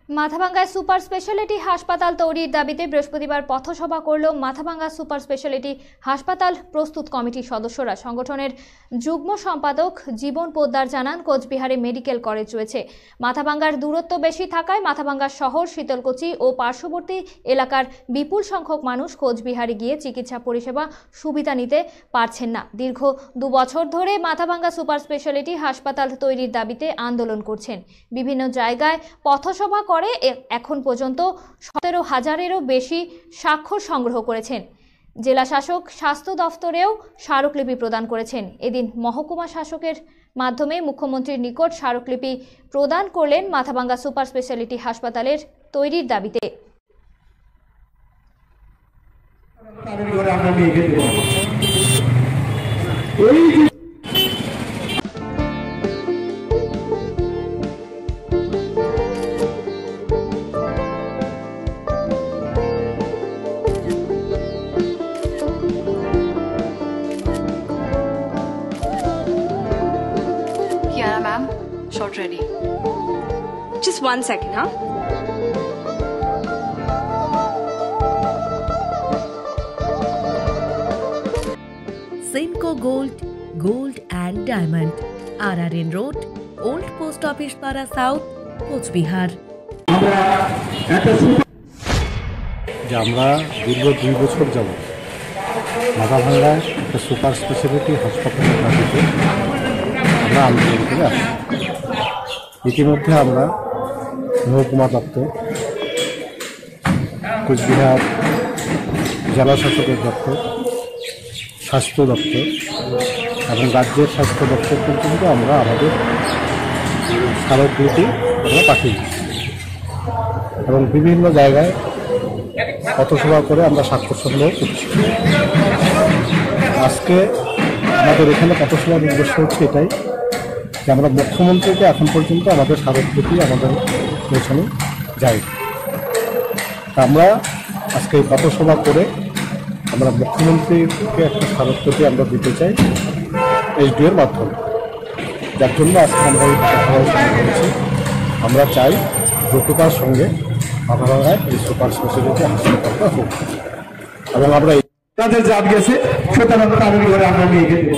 মাথাভাঙ্গায় super speciality হাসপাতাল তৈরির দাবিতে বৃহস্পতিবার পথসভা করল মাথাভাঙ্গা সুপার স্পেশালিটি হাসপাতাল প্রস্তুত কমিটির সদস্যরা। সংগঠনের যুগ্ম সম্পাদক জীবন পোদ্দার জানান, কোচবিহারে মেডিকেল কলেজ রয়েছে। মাথাভাঙ্গার দূরত্ব বেশি থাকায় মাথাভাঙ্গা শহর, শীতলকুচি ও পার্শ্ববর্তী এলাকার বিপুল সংখ্যক মানুষ কোচবিহারে গিয়ে চিকিৎসা পরিষেবা সুবিধা নিতে পারছেন না। দীর্ঘ 2 বছর ধরে মাথাভাঙ্গা সুপার স্পেশালিটি হাসপাতাল তৈরির দাবিতে আন্দোলন করছেন। বিভিন্ন জায়গায় পথসভা করে এখন পর্যন্ত 17,000-এরও বেশি স্বাক্ষর সংগ্রহ করেছেন। জেলা শাসক স্বাস্থ্য দফতরেও স্মারকলিপি প্রদান করেছেন। এদিন মহকুমা শাসকের মাধ্যমে মুখ্যমন্ত্রীর নিকট স্মারকলিপি প্রদান করলেন মাথাভাঙ্গা সুপার স্পেশালিটি হাসপাতালের তৈরির দাবিতে। Yeah, ma'am. Shot ready. Just 1 second, huh? Senco Gold and Diamond, RRN Road, Old Post Office Para South, Cooch Behar. আমরা দীর্ঘ 2 বছর যাব মাথাভাঙ্গায় একটা সুপার স্পেশালিটি হাসপাতালের দাবিতে আমরা আন্দোলন করে আসি। ইতিমধ্যে আমরা মহকুমা দপ্তর, কোচবিহার জেলা শাসকের দপ্তর, স্বাস্থ্য দপ্তর এবং রাজ্যের স্বাস্থ্য দপ্তর পর্যন্ত আমরা আমাদের স্মারকলিপি আমরা পাঠিয়ে দিচ্ছি এবং বিভিন্ন জায়গায় পথসভা করে আমরা স্বাক্ষর সংগ্রহ করছি। আজকে আমাদের এখানে পথসভার উদ্দেশ্য হচ্ছে এটাই যে আমরা মুখ্যমন্ত্রীকে এখন পর্যন্ত আমাদের স্মারকলিপি আমাদের পৌঁছানো যায়। আমরা আজকে এই পথসভা করে আমরা মুখ্যমন্ত্রীকে একটা স্মারকলিপি আমরা দিতে চাই SDO এর মাধ্যমে, যার জন্য আজকে আমরা এই পথসভা করেছি। আমরা চাই দ্রুততার সঙ্গে মাথাভাঙ্গায় এই সুপার স্পেশালিটি হাসপাতালটা হোক এবং আমরা তাদের জাত গেছে, সুতরাং আমরা নিয়ে গেতে